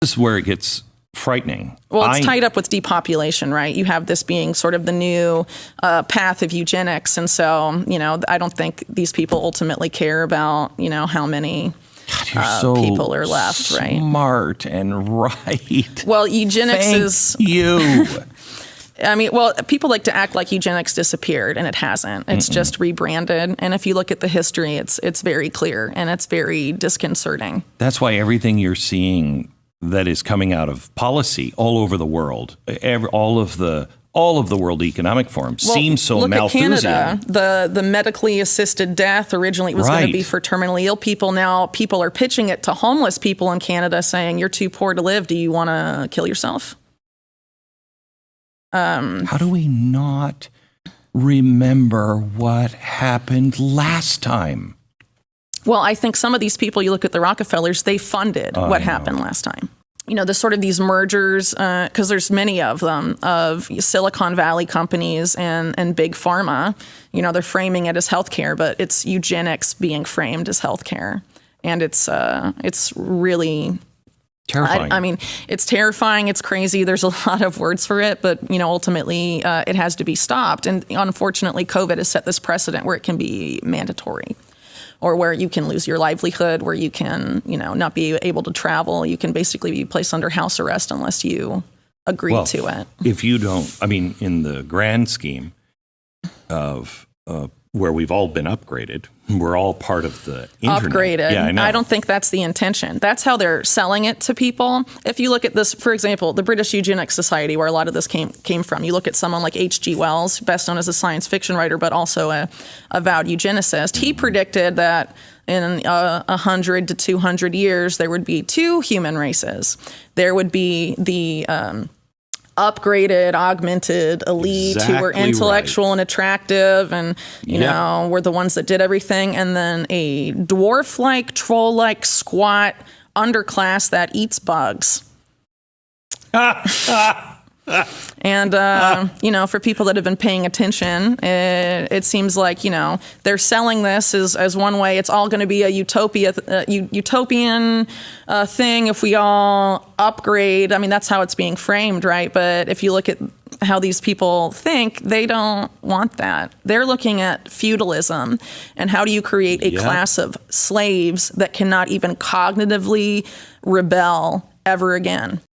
This is where it gets frightening. Well, it's tied up with depopulation, right? You have this being sort of the new path of eugenics. And so, I don't think these people ultimately care about, how many people are left, right? Smart and right. Well, eugenics is... you. People like to act like eugenics disappeared, and it hasn't. It's just rebranded. And if you look at the history, it's very clear, and it's very disconcerting. That's why everything you're seeing that is coming out of policy all over the world, all of the World Economic Forum seems so Malthusian. Look at Canada, the medically assisted death. Originally, it was going to be for terminally ill people. Now, people are pitching it to homeless people in Canada, saying, "You're too poor to live. Do you want to kill yourself?" How do we not remember what happened last time? Well, I think some of these people, you look at the Rockefellers, they funded what happened last time. There's sort of these mergers, because there's many of them, of Silicon Valley companies and big pharma. They're framing it as healthcare, but it's eugenics being framed as healthcare. And it's really... terrifying. It's terrifying. It's crazy. There's a lot of words for it, but ultimately it has to be stopped. And unfortunately, COVID has set this precedent where it can be mandatory, or where you can lose your livelihood, where you can, not be able to travel. You can basically be placed under house arrest unless you agree to it. If you don't, in the grand scheme of where we've all been upgraded. We're all part of the internet. Upgraded. Yeah, I know. I don't think that's the intention. That's how they're selling it to people. If you look at this, for example, the British Eugenics Society, where a lot of this came from, you look at someone like H.G. Wells, best known as a science fiction writer, but also a avowed eugenicist. He predicted that in 100 to 200 years, there would be two human races. There would be the upgraded, augmented elite who were intellectual and attractive and, were the ones that did everything. And then a dwarf-like, troll-like, squat underclass that eats bugs. And, for people that have been paying attention, it seems like, they're selling this as one way. It's all going to be a utopian thing if we all upgrade. That's how it's being framed, right? But if you look at how these people think, they don't want that. They're looking at feudalism and how do you create a class of slaves that cannot even cognitively rebel ever again.